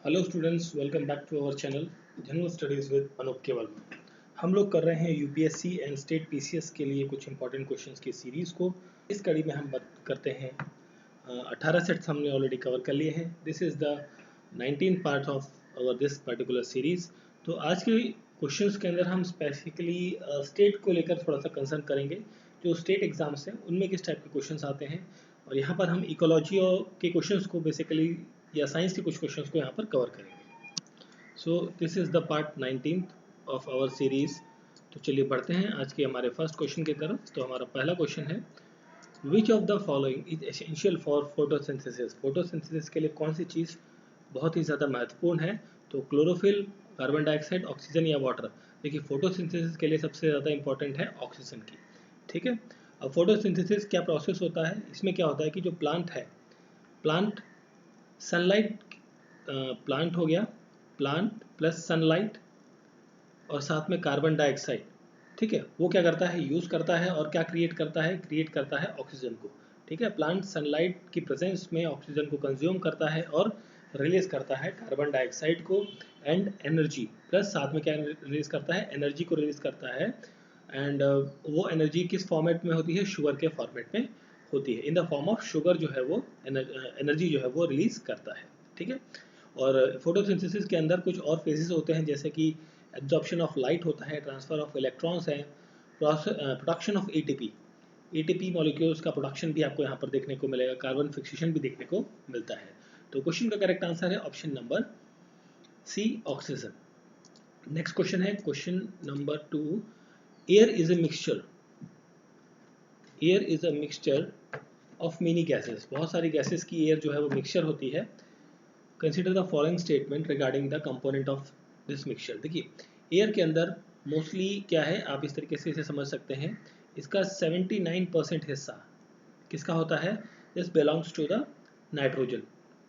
Hello students, welcome back to our channel general studies with Anoop Keval. हम लोग कर रहे हैं यूपीएससी एंड स्टेट पीसीएस के लिए कुछ इंपॉर्टेंट क्वेश्चंस की सीरीज़ को। इस कड़ी में हम बात करते हैं 18 सेट्स हमने ऑलरेडी कवर कर लिए हैं। This is the 19th part of our this particular series. तो आज के क्वेश्चंस के अंदर हम स्पेसिफिकली स्टेट को लेकर थोड़ा सा कंसर्न करेंगे। जो स्टेट एग्जाम्स हैं उनमें किस टाइप के क्वेश्चंस आते हैं, और यहाँ पर हम इकोलॉजी के क्वेश्चंस को बेसिकली या साइंस के कुछ क्वेश्चंस को यहाँ पर कवर करेंगे। So this is the part 19th of our series. तो चलिए बढ़ते हैं आज के हमारे फर्स्ट क्वेश्चन की तरफ। तो हमारा पहला क्वेश्चन है, which of the following is essential for photosynthesis. Photosynthesis के लिए कौन सी चीज़ बहुत ही ज़्यादा महत्वपूर्ण है? तो क्लोरोफिल, कार्बन डाइऑक्साइड, ऑक्सीजन या वाटर। देखिए, फोटोसिंथेसिस के लिए सबसे ज़्यादा इंपॉर्टेंट है ऑक्सीजन की। ठीक है। अब फोटोसिंथेसिस क्या प्रोसेस होता है? इसमें क्या होता है कि जो प्लांट है, प्लांट सनलाइट, प्लांट हो गया, प्लांट प्लस सनलाइट और साथ में कार्बन डाइऑक्साइड, ठीक है, वो क्या करता है, यूज़ करता है और क्या क्रिएट करता है, क्रिएट करता है ऑक्सीजन को। ठीक है, प्लांट सनलाइट की प्रेजेंस में ऑक्सीजन को कंज्यूम करता है और रिलीज करता है कार्बन डाइऑक्साइड को एंड एनर्जी, प्लस साथ में क्या रिलीज करता है, एनर्जी को रिलीज करता है। एंड वो एनर्जी किस फॉर्मेट में होती है, शुगर के फॉर्मेट में होती है। In the form of sugar जो है वो एनर्जी जो है वो रिलीज करता है। ठीक है। और फोटोसिंथेसिस के अंदर कुछ और फेजेस होते हैं, जैसे कि एब्जॉर्प्शन ऑफ लाइट होता है, ट्रांसफर ऑफ इलेक्ट्रॉन्स है, production of ATP, ATP molecules का प्रोडक्शन भी आपको यहाँ पर देखने को मिलेगा, कार्बन फिक्सेशन भी देखने को मिलता है। तो क्वेश्चन का करेक्ट आंसर है option number C, oxygen. Next question है question number 2, air is a mixture, air is a mixture of many gases. बहुत सारी गैसेस की एयर जो है वो मिक्सचर होती है। Consider the following statement regarding the component of this mixture. देखिए, एयर के अंदर मोस्टली क्या है, आप इस तरीके से इसे समझ सकते हैं, इसका 79% हिस्सा किसका होता है, this belongs to the nitrogen.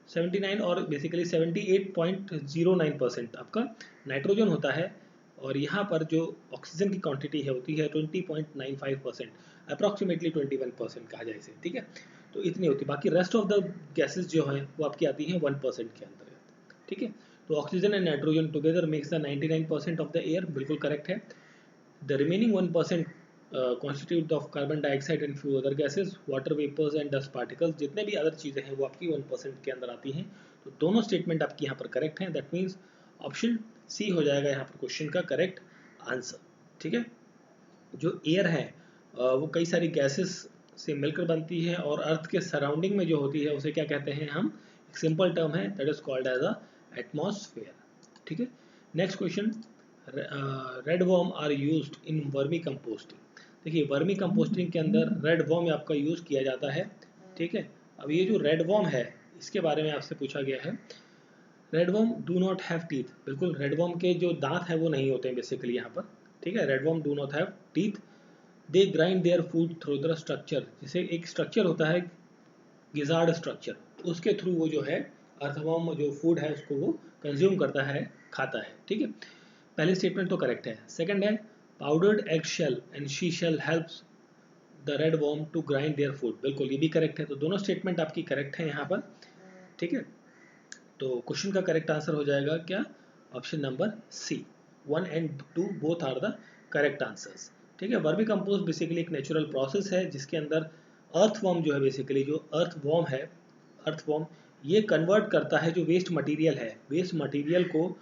79 और बेसिकली 78.09% आपका नाइट्रोजन होता है, और यहाँ पर जो ऑक्सीजन की क्वांटिटी है होती है 20.95%, अप्रॉक्सीमेटली 21% कहा जाए इसे। ठीक है, तो इतनी होती है। बाकी रेस्ट ऑफ द गैसेस जो है वो आपकी आती हैं 1% के अंतर्गत। ठीक है, तो oxygen and nitrogen together makes the 99% of the air, बिल्कुल करेक्ट है। The remaining 1% constitute of carbon dioxide and few other gases, water vapours and dust particles, जितने भी अदर चीज़ें हैं वो आपकी 1% के अंदर आती हैं। तो दोनों स्टेटमेंट आपकी यहाँ पर करेक्ट हैं। दैट मीन्स ऑप्शन सी हो जाएगा यहाँ पर क्वेश्चन का करेक्ट आंसर। ठीक है, जो एयर है वो कई सारी गैसेस से मिलकर बनती है, और अर्थ के सराउंडिंग में जो होती है उसे क्या कहते हैं हम, एक सिंपल टर्म है, that is called as a atmosphere. ठीक है। Next question, red worm are used in vermi composting. देखिए, वर्मी कंपोस्टिंग के अंदर रेड वर्म आपका यूज किया जाता है। ठीक है, अब ये जो रेड वर्म है इसके बारे में आपसे पूछा गया है। Red worm do not have teeth, बिल्कुल रेड वर्म के जो दांत हैं वो नहीं होते हैं बेसिकली यहाँ पर। ठीक है, red worm do not have teeth, they grind their food through the structure, जैसे एक स्ट्रक्चर होता है गिजार्ड स्ट्रक्चर, उसके थ्रू वो जो है अर्थवर्म जो फूड है उसको वो कंज्यूम करता है, खाता है। ठीक है, पहले स्टेटमेंट तो करेक्ट है। सेकंड है, powdered egg shell and she shell helps the red worm to grind their food, बिल्कुल ये भी करेक्ट है। तो दोनों स्टेटमेंट आपकी करेक्ट है यहाँ पर। ठीक है, तो क्वेश्चन का करेक्ट आंसर हो जाएगा क्या, option number C, 1 and 2 both are the correct answers. ठीक है, वर्मी कंपोस्ट बेसिकली एक नेचुरल प्रोसेस है जिसके अंदर अर्थवर्म जो है, बेसिकली जो अर्थवर्म है, अर्थवर्म ये कन्वर्ट करता है जो वेस्ट मटेरियल है, वेस्ट मटेरियल को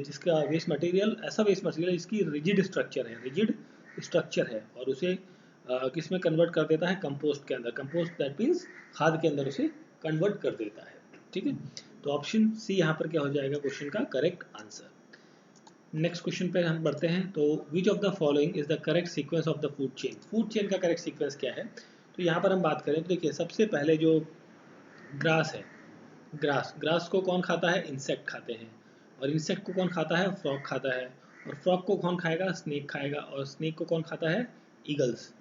जिसका वेस्ट मटेरियल, ऐसा वेस्ट मटेरियल जिसकी रिजिड स्ट्रक्चर है, रिजिड स्ट्रक्चर है, और उसे किस में कन्वर्ट कर देता है, कंपोस्ट के अंदर। कंपोस्ट दैट मीन्स खाद के अंदर उसे कन्वर्ट कर देता है। ठीक है, तो ऑप्शन सी यहाँ पर क्या हो जाएगा क्वेश्चन का करेक्ट आंसर। नेक्स्ट क्वेश्चन पे हम बढ़ते हैं। तो which of the following is the correct sequence of the food chain, food chain का करेक्ट सीक्वेंस क्या है? तो यहाँ पर हम बात करें तो देखिए, सबसे पहले जो ग्रास है, ग्रास, ग्रास को कौन खाता है, इंसेक्ट खाते हैं, और इंसेक्ट को कौन खाता है, फ्रॉग खाता है, और फ्रॉग को कौन खाएगा, स्नेक खाएगा, और स्नेक को कौन खाता है, ईगल्स।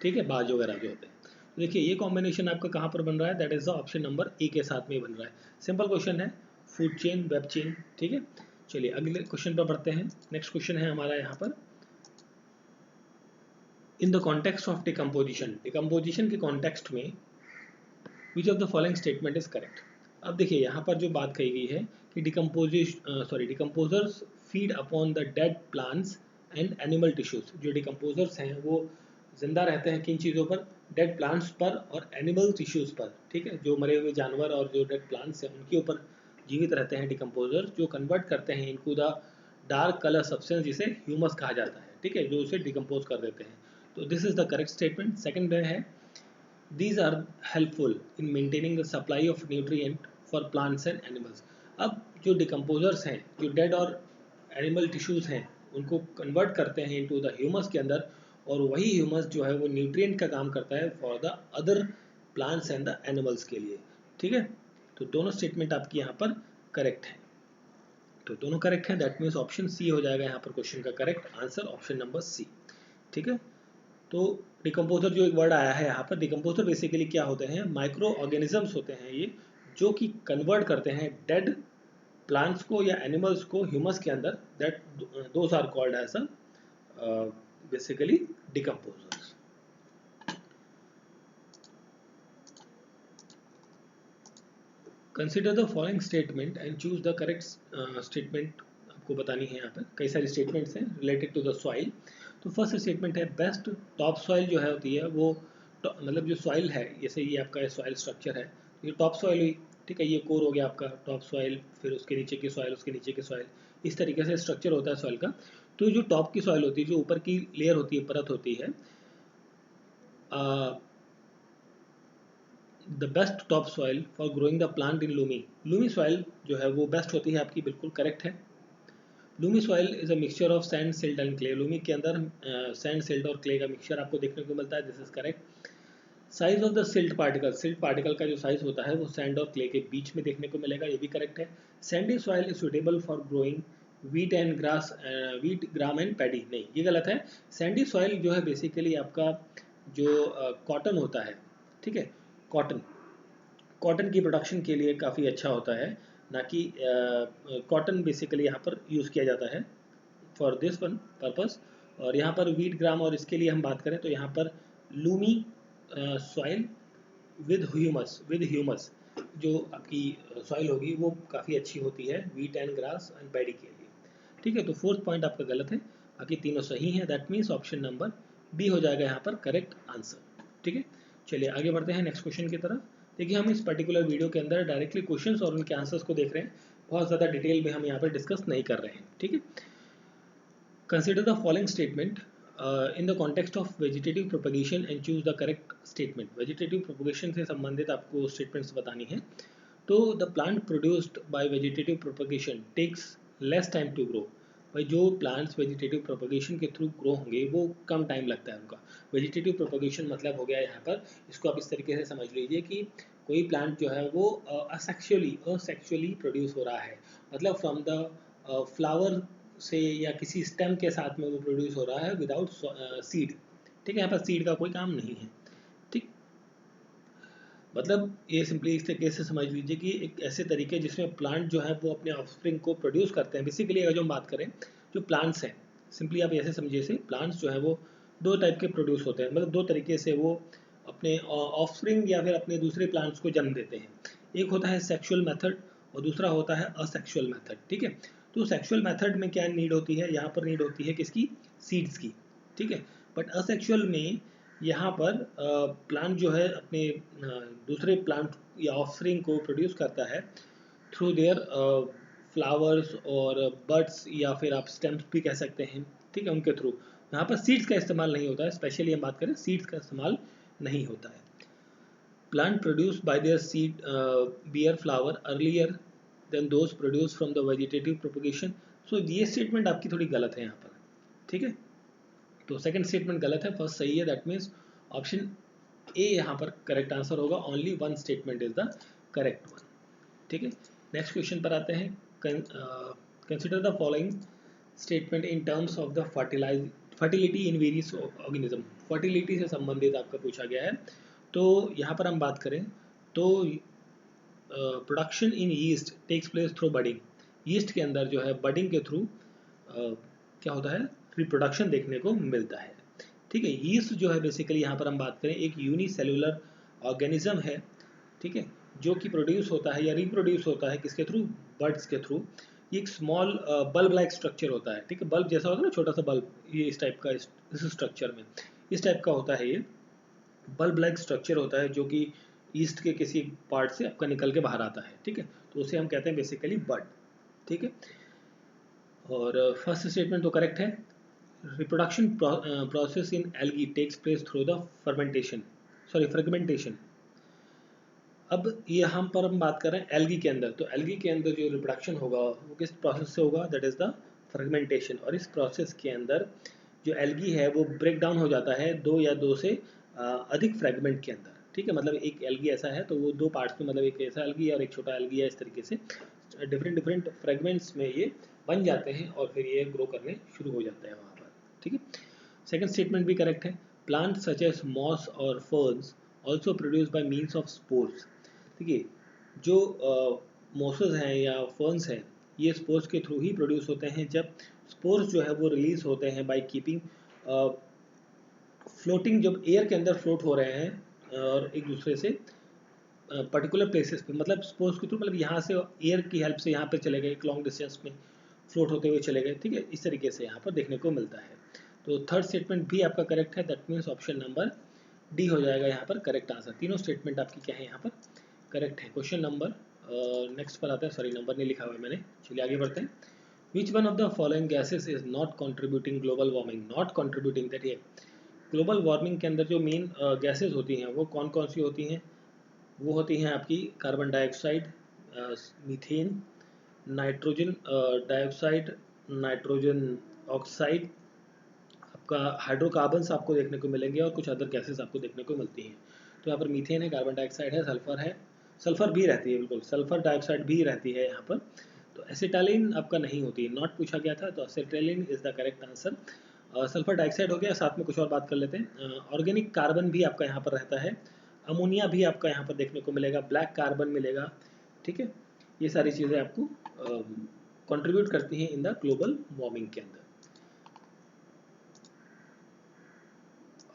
ठीक है, बाज वगैरह जो होते हैं। तो देखिए, ये कॉम्बिनेशन आपका कहाँ पर बन रहा है, that is the option number A के साथ में बन रहा है। सिंपल क्वेश्चन है, फूड चेन, वेब चेन। ठीक है, चलिए अगले क्वेश्चन पर बढ़ते हैं। नेक्स्ट क्वेश्चन है हमारा यहाँ पर, इन the context of decomposition, decomposition के कॉन्टेक्स्ट में which of the following statement is correct. अब देखिए यहाँ पर जो बात कही गई है कि decomposers feed upon the dead plants and animal tissues. जो डिकम्पोजर्स हैं वो जिंदा रहते हैं किन चीज़ों पर, डेड प्लांट्स पर और एनिमल टिश्यूज पर, ठीक है, जो मरे हुए जानवर और जो डेड प्लांट्स हैं उनके ऊपर जीवित रहते हैं डिकम्पोजर्स, जो कन्वर्ट करते हैं इनको द डार्क कलर सब्सटेंस जिसे ह्यूमस कहा जाता है, ठीक है, जो उसे डिकम्पोज कर देते हैं। तो this is the correct statement. Second में है these are helpful in maintaining the supply of nutrient for plants and animals। अब जो डिकम्पोजर्स हैं, जो डेड और एनिमल टिश्यूज हैं, उनको कन्वर्ट करते हैं इनटू द ह्यूमस के अंदर, और वही ह्यूमस जो है वो न्यूट्रिएंट का काम करता है for the other plants and the animals के लिए, ठीक है। तो दोनों स्टेटमेंट आपकी यहाँ पर करेक्ट है। तो दोनों करेक्ट हैं, दैट मीन्स ऑप्शन सी हो जाएगा यहाँ पर क्वेश्चन का correct answer, option number C, ठीक है। तो डिकम्पोजर जो एक वर्ड आया है यहाँ पर, डिकम्पोजर बेसिकली क्या होते हैं, माइक्रो ऑर्गेनिजम्स होते हैं ये, जो कि कन्वर्ट करते हैं डेड प्लांट्स को या एनिमल्स को ह्यूमस के अंदर, that those are called as a basically decomposers. Consider the following statement and choose the correct statement. आपको बतानी है यहाँ पर कई सारी स्टेटमेंट्स हैं रिलेटेड टू द सॉइल। तो फर्स्ट स्टेटमेंट है बेस्ट टॉप सॉइल जो है होती है वो मतलब जो सॉइल है, जैसे ये आपका सॉइल स्ट्रक्चर है, ये टॉप सॉइल हुई, ठीक है, ये कोर हो गया आपका टॉप सॉइल, फिर उसके नीचे की सॉइल, उसके नीचे की सॉइल, इस तरीके से स्ट्रक्चर होता है सॉइल का। तो जो टॉप की सॉइल होती है, जो ऊपर की लेयर होती है, परत होती है, the best top soil for growing the plant in Lumi. Lumi soil जो है वो बेस्ट होती है आपकी, बिल्कुल करेक्ट है। Lumi soil is a mixture of sand, silt and clay. Lumi के अंदर सैंड, सिल्ट और क्ले का मिक्सचर आपको देखने को मिलता है, this is correct. Size of the silt particle का जो साइज होता है वो सैंड और क्ले के बीच में देखने को मिलेगा, ये भी करेक्ट है। Sandy soil is suitable for growing wheat and grass, wheat, gram and paddy, नहीं ये गलत है। सैंडी सॉइल जो है बेसिकली आपका जो कॉटन होता है, ठीक है, कॉटन, कॉटन की प्रोडक्शन के लिए काफ़ी अच्छा होता है, ना कि कॉटन बेसिकली यहाँ पर यूज़ किया जाता है फॉर दिस वन पर्पस। और यहाँ पर वीट, ग्राम और इसके लिए हम बात करें तो यहाँ पर लूमी सॉइल विद ह्यूमस जो आपकी सॉइल होगी वो काफ़ी अच्छी होती है wheat and grass and paddy के लिए, ठीक है। तो फोर्थ पॉइंट आपका गलत है, बाकी तीनों सही हैं, that means option number B हो जाएगा यहाँ पर करेक्ट आंसर, ठीक है। चलिए आगे बढ़ते हैं नेक्स्ट क्वेश्चन की तरफ। देखिए हम इस पर्टिकुलर वीडियो के अंदर डायरेक्टली क्वेश्चंस और उनके आंसर्स को देख रहे हैं, बहुत ज़्यादा डिटेल में हम यहाँ पर डिस्कस नहीं कर रहे हैं, ठीक है। Consider the following statement in the context of vegetative propagation and choose the correct statement. Vegetative propagation से संबंधित आपको स्टेटमेंट्स बतानी है। तो the plant produced by vegetative propagation takes less time to grow. भाई जो प्लांट्स वेजिटेटिव प्रोपगेशन के through grow होंगे वो कम टाइम लगता है उनका। वेजिटेटिव प्रोपगेशन मतलब हो गया यहाँ पर, इसको आप इस तरीके से समझ लीजिए कि कोई प्लांट जो है वो असेक्सुअली प्रोड्यूस हो रहा है, मतलब फ्रॉम द फ्लावर से या किसी स्टेम के साथ में वो प्रोड्यूस हो रहा है विदाउट सीड, ठीक है, यहाँ पर सीड का कोई काम नहीं है, ठीक। मतलब ये सिंपली इस तरीके से समझ लीजिए कि एक ऐसे तरीके जिसमें प्लांट जो है वो अपने ऑफस्प्रिंग को प्रोड्यूस करते हैं। बेसिकली अगर जो हम बात करें, जो प्लांट्स हैं, सिंपली आप ऐसे समझिए से प्लांट्स जो है वो दो टाइप के प्रोड्यूस होते हैं, मतलब दो तरीके से वो अपने ऑफस्प्रिंग या फिर अपने दूसरे प्लांट्स को जन्म देते हैं। एक होता है सेक्सुअल मेथड और दूसरा होता है असेक्सुअल मेथड, ठीक है। तो सेक्सुअल मेथड में क्या नीड होती है, यहाँ पर नीड होती है किसकी, सीड्स की, ठीक है। बट असेक्सुअल में यहाँ पर प्लांट जो है अपने दूसरे प्लांट या ऑफस्प्रिंग को प्रोड्यूस करता है थ्रू देयर फ्लावर्स और बड्स, या फिर आप स्टेम्स भी कह सकते हैं, ठीक है, उनके थ्रू। यहाँ पर सीड्स का इस्तेमाल नहीं होता है, स्पेशली हम बात करें सीड्स का इस्तेमाल नहीं होता है। Plant produce by their seed bear flower earlier than those produce from the vegetative propagation. So ये स्टेटमेंट आपकी थोड़ी गलत है यहाँ पर, ठीक है। तो सेकंड स्टेटमेंट गलत है, फर्स्ट सही है, दैट मीन्स ऑप्शन ए यहाँ पर करेक्ट आंसर होगा, only one statement is the correct one, ठीक है। नेक्स्ट क्वेश्चन पर आते हैं। Consider the following statement in terms of the fertility in various organism. Fertility से संबंधित आपका पूछा गया है। तो यहाँ पर हम बात करें तो production in yeast takes place through budding. Yeast के अंदर जो है बडिंग के थ्रू क्या होता है, रिप्रोडक्शन देखने को मिलता है, ठीक है। यीस्ट जो है बेसिकली यहाँ पर हम बात करें एक यूनिसेलुलर ऑर्गेनिज्म है, ठीक है, जो कि प्रोड्यूस होता है या रिप्रोड्यूस होता है किसके थ्रू, बर्ड्स के थ्रू। ये एक स्मॉल बल्ब लाइक स्ट्रक्चर होता है, ठीक है, बल्ब जैसा होता है ना छोटा सा बल्ब, ये इस टाइप का, इस स्ट्रक्चर में इस टाइप का होता है, ये बल्ब लाइक स्ट्रक्चर होता है जो कि ईस्ट के किसी पार्ट से आपका निकल के बाहर आता है, ठीक है, तो उसे हम कहते हैं बेसिकली बड, ठीक है। और फर्स्ट स्टेटमेंट तो करेक्ट है। Reproduction process in algae takes place through the fermentation, sorry fragmentation. अब ये हम बात कर रहे हैं एल्गी के अंदर, तो एल्गी के अंदर जो रिप्रोडक्शन होगा वो किस प्रोसेस से होगा, दैट इज द फ्रेगमेंटेशन। और इस प्रोसेस के अंदर जो एल्गी है वो ब्रेक डाउन हो जाता है दो या दो से अधिक फ्रेगमेंट के अंदर, ठीक है, मतलब एक एल्गी ऐसा है तो वो दो पार्ट्स में, मतलब एक ऐसा एल्गी और एक छोटा एल्गी है, इस तरीके से डिफरेंट फ्रेगमेंट्स में ये बन जाते हैं और फिर ये ग्रो करने शुरू हो जाता है वहाँ पर, ठीक है। सेकंड स्टेटमेंट भी करेक्ट है। प्लांट सच एज मॉस और ferns also produce by means of spores. देखिए जो मॉसेस हैं या फर्न्स हैं, ये स्पोर्स के थ्रू ही प्रोड्यूस होते हैं। जब स्पोर्स जो है वो रिलीज होते हैं बाय कीपिंग फ्लोटिंग, जब एयर के अंदर फ्लोट हो रहे हैं और एक दूसरे से पर्टिकुलर प्लेसेस पे, मतलब स्पोर्स के थ्रू, मतलब यहाँ से एयर की हेल्प से यहाँ पे चले गए, एक लॉन्ग डिस्टेंस में फ्लोट होते हुए चले गए, ठीक है, इस तरीके से यहाँ पर देखने को मिलता है। तो थर्ड स्टेटमेंट भी आपका करेक्ट है, that means option number D हो जाएगा यहाँ पर करेक्ट आंसर। तीनों स्टेटमेंट आपकी क्या है यहाँ पर करेक्ट है। क्वेश्चन नंबर नेक्स्ट पर आता है, सॉरी नंबर नहीं लिखा हुआ है मैंने, चलिए आगे बढ़ते हैं। Which one of the following gases is not contributing global warming, not contributing, that है ग्लोबल वार्मिंग के अंदर जो मेन गैसेस होती हैं वो कौन कौन सी होती हैं, वो होती हैं आपकी carbon dioxide, methane, nitrogen dioxide, nitrogen oxide, आपका हाइड्रोकार्बन्स आपको देखने को मिलेंगे और कुछ अदर गैसेस आपको देखने को मिलती हैं। तो यहाँ पर मीथेन है, कार्बन डाइऑक्साइड है, सल्फर भी रहती है, बिल्कुल सल्फर डाइऑक्साइड भी रहती है यहाँ पर। तो एसिटालिन आपका नहीं होती है, नॉट पूछा गया था, तो acetylene is the correct answer. Sulphur dioxide हो गया, साथ में कुछ और बात कर लेते हैं। ऑर्गेनिक कार्बन भी आपका यहाँ पर रहता है, अमोनिया भी आपका यहाँ पर देखने को मिलेगा, ब्लैक कार्बन मिलेगा, ठीक है। ये सारी चीज़ें आपको कंट्रीब्यूट करती हैं इन द ग्लोबल वार्मिंग के अंदर।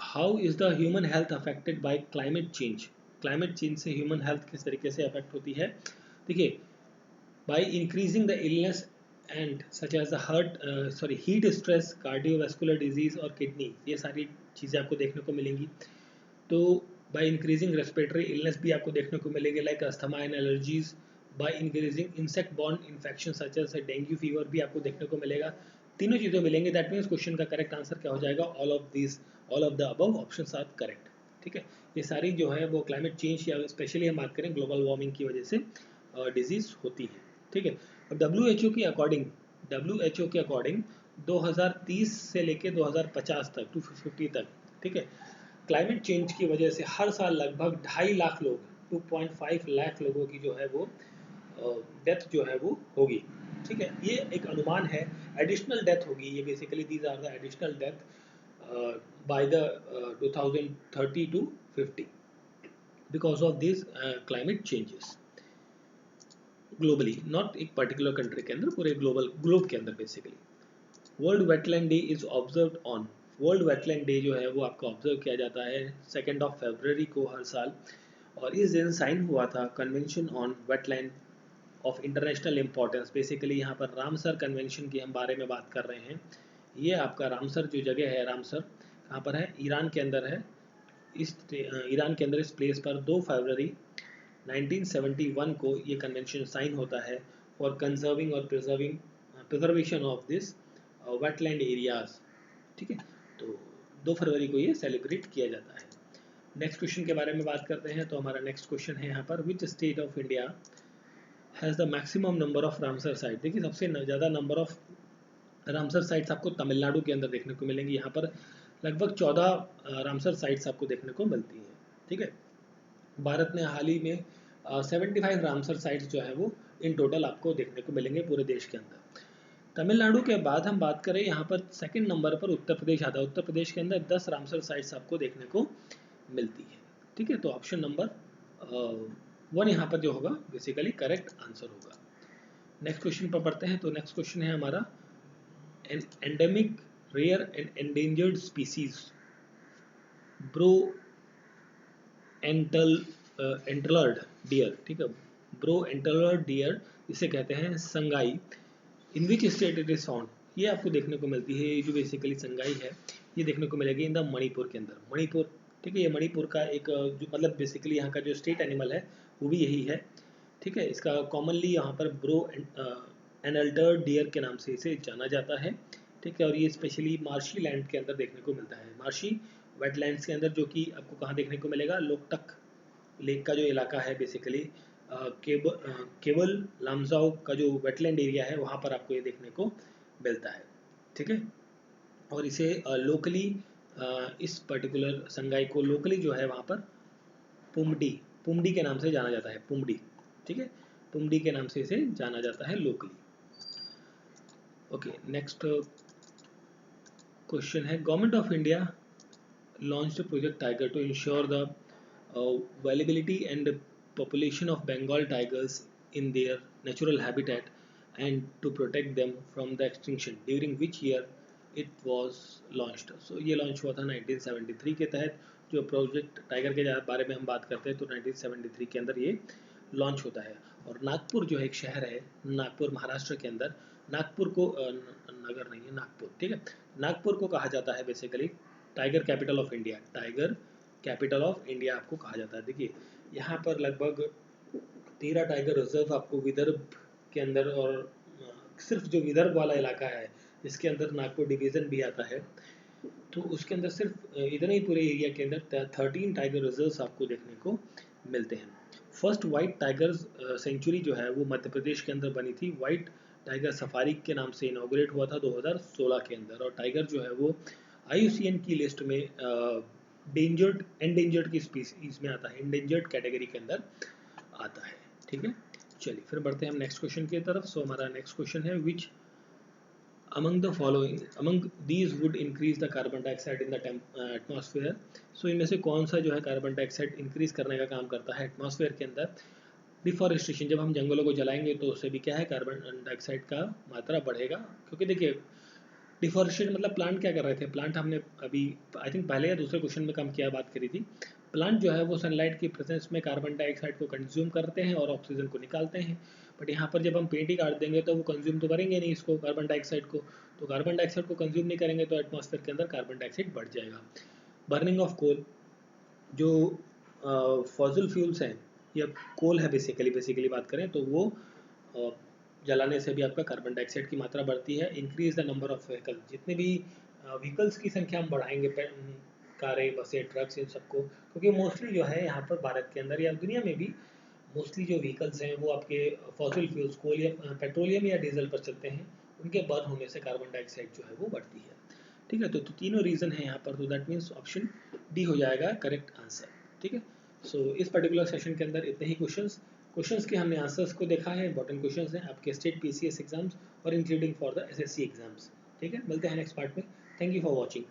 How is the human health affected by climate change, climate change से ह्यूमन हेल्थ किस तरीके से अफेक्ट होती है। देखिए by increasing the illness and such as the heat stress, cardiovascular disease और किडनी, ये सारी चीज़ें आपको देखने को मिलेंगी। तो बाय इंक्रीजिंग रेस्पिरेटरी इलनेस भी आपको देखने को मिलेंगे like asthma and allergies, by increasing insect borne infection such as dengue fever भी आपको देखने को मिलेगा। तीनों चीज़ें मिलेंगी, दैट मीन्स क्वेश्चन का करेक्ट आंसर क्या हो जाएगा, all of the above options are correct, ठीक है। ये सारी जो है वो क्लाइमेट चेंज या स्पेशली हम बात करें ग्लोबल वार्मिंग की वजह से डिजीज होती है, ठीक है। अब डब्ल्यू एच ओ के अकॉर्डिंग 2030 से लेके 2050 तक 2050 तक, ठीक है, क्लाइमेट चेंज की वजह से हर साल लगभग 2.5 लाख लोग, 2.5 लाख लोगों की जो है वो डेथ जो है वो होगी, ठीक है। ये एक अनुमान है, एडिशनल डेथ होगी ये, basically these are the additional death by the 2030 to 50 because of this climate changes globally, not एक पर्टिकुलर कंट्री के अंदर, पूरे ग्लोब के अंदर basically. World wetland day is observe on, world wetland day जो है वो आपका ऑब्जर्व किया जाता है 2 फरवरी को हर साल। और इस दिन साइन हुआ था convention on wetland of international importance. Basically यहाँ पर रामसर कन्वेंशन की हम बारे में बात कर रहे हैं। ये आपका रामसर जो जगह है, रामसर कहाँ पर है, ईरान के अंदर है। इस ईरान के अंदर इस प्लेस पर 2 फरवरी 1971 को ये कन्वेंशन साइन होता है फॉर कंजर्विंग और preservation of this wetland areas, ठीक है। तो 2 फरवरी को ये सेलिब्रेट किया जाता है। नेक्स्ट क्वेश्चन के बारे में बात करते हैं, तो हमारा नेक्स्ट क्वेश्चन है यहाँ पर, which state of India has the maximum number of Ramsar site. देखिए सबसे ज़्यादा नंबर ऑफ रामसर साइट्स आपको तमिलनाडु के अंदर देखने को मिलेंगी, यहाँ पर लगभग 14 रामसर साइट्स आपको देखने को मिलती हैं, ठीक है। भारत ने हाल ही में 75 रामसर साइट्स जो है वो इन टोटल आपको देखने को मिलेंगे पूरे देश के अंदर। तमिलनाडु के बाद हम बात करें, यहाँ पर सेकंड नंबर पर उत्तर प्रदेश आता है। उत्तर प्रदेश के अंदर 10 रामसर साइट्स आपको देखने को मिलती है, ठीक है। तो ऑप्शन नंबर 1 यहाँ पर जो होगा बेसिकली करेक्ट आंसर होगा। नेक्स्ट क्वेश्चन पर पढ़ते हैं, तो नेक्स्ट क्वेश्चन है हमारा, an endemic rare and endangered species brow antler antlered deer, ठीक है, ब्रो एंटलर्ड डियर, इसे कहते हैं sangai. In which state it is found, ये आपको देखने को मिलती है, ये जो बेसिकली संगाई है ये देखने को मिलेगी इन द मणिपुर के अंदर, मणिपुर, ठीक है। ये मणिपुर का एक जो मतलब बेसिकली यहाँ का जो स्टेट एनिमल है वो भी यही है, ठीक है। इसका कॉमनली यहाँ पर ब्रो एनल्टर्ड डियर के नाम से इसे जाना जाता है, ठीक है। और ये स्पेशली मार्शी लैंड के अंदर देखने को मिलता है, मार्शी वेटलैंड्स के अंदर, जो कि आपको कहाँ देखने को मिलेगा, लोकटक लेक का जो इलाका है बेसिकली, केवल लामजाओ का जो वेटलैंड एरिया है वहाँ पर आपको ये देखने को मिलता है, ठीक है। और इसे लोकली इस पर्टिकुलर संगाई को लोकली जो है वहाँ पर पुमडी, पुमडी के नाम से जाना जाता है, पुमडी, ठीक है, पुमडी के नाम से इसे जाना जाता है लोकली। ओके, नेक्स्ट क्वेश्चन है, government of India launched Project Tiger to ensure the viability and population of Bengal tigers in their natural habitat and to protect them from the extinction, during which year it was launched. So ये launch हुआ था 1973 के तहत। जो project tiger के बारे में हम बात करते हैं तो 1973 के अंदर ये लॉन्च होता है। और नागपुर जो है एक शहर है, नागपुर महाराष्ट्र के अंदर, नागपुर को नगर नहीं है, नागपुर, ठीक है, नागपुर को कहा जाता है basically tiger capital of India, tiger capital of India आपको कहा जाता है। देखिए यहाँ पर लगभग 13 टाइगर रिजर्व आपको विदर्भ के अंदर, और सिर्फ जो विदर्भ वाला इलाका है जिसके अंदर नागपुर डिवीजन भी आता है, तो उसके अंदर सिर्फ इतने ही पूरे एरिया के अंदर 13 टाइगर रिजर्व आपको देखने को मिलते हैं। फर्स्ट वाइट टाइगर सेंचुरी जो है वो मध्य प्रदेश के अंदर बनी थी, वाइट टाइगर सफारी के नाम से इनॉग्रेट हुआ था 2016 के अंदर। और टाइगर जो है वो IUCN की लिस्ट में डेंजर्ड एंडेंजर्ड की स्पीसीज में आता है, एंडेंजर्ड कैटेगरी के अंदर आता है, ठीक है। चलिए फिर बढ़ते हैं हम नेक्स्ट क्वेश्चन की तरफ। सो हमारा नेक्स्ट क्वेश्चन है, विच among these would increase the carbon dioxide in the atmosphere। सो इनमें से कौन सा जो है कार्बन डाइऑक्साइड इंक्रीज करने का काम करता है एटमॉस्फेयर के अंदर। डिफॉरेस्टेशन, जब हम जंगलों को जलाएंगे तो उससे भी क्या है, कार्बन डाइऑक्साइड का मात्रा बढ़ेगा। क्योंकि देखिए डिफॉरेस्टेशन मतलब प्लांट क्या कर रहे थे, प्लांट हमने अभी आई थिंक पहले या दूसरे क्वेश्चन में कम किया बात करी थी, प्लांट जो है वो सनलाइट की प्रेजेंस में कार्बन डाइऑक्साइड को कंज्यूम करते हैं और ऑक्सीजन को निकालते हैं। बट यहाँ पर जब हम पेड़ ही काट देंगे तो वो कंज्यूम तो करेंगे नहीं इसको, कार्बन डाइऑक्साइड को, तो कार्बन डाइऑक्साइड को कंज्यूम नहीं करेंगे तो एटमॉस्फेयर के अंदर कार्बन डाइऑक्साइड बढ़ जाएगा। बर्निंग ऑफ कोल, जो फॉसिल फ्यूल्स हैं या कोल है बेसिकली बात करें तो वो जलाने से भी आपका कार्बन डाइऑक्साइड की मात्रा बढ़ती है। Increase the number of vehicle, जितने भी व्हीकल्स की संख्या हम बढ़ाएंगे, कारें, बसें, ट्रक्स, इन सबको, क्योंकि मोस्टली जो है यहाँ पर भारत के अंदर या दुनिया में भी मोस्टली जो व्हीकल्स हैं वो आपके फॉसिल फ्यूल्स, कोल या पेट्रोलियम या डीजल पर चलते हैं, उनके बर्न होने से कार्बन डाइऑक्साइड जो है वो बढ़ती है, ठीक है। तो तीनों रीज़न है यहाँ पर, तो दैट मीन्स ऑप्शन डी हो जाएगा करेक्ट आंसर, ठीक है। सो इस पर्टिकुलर सेशन के अंदर इतने ही क्वेश्चंस के हमने आंसर्स को देखा है। इंपॉर्टेंट क्वेश्चंस हैं आपके स्टेट PCS एग्जाम्स और including for the SSC exams, ठीक है। मिलते हैं नेक्स्ट पार्ट में। Thank you for watching.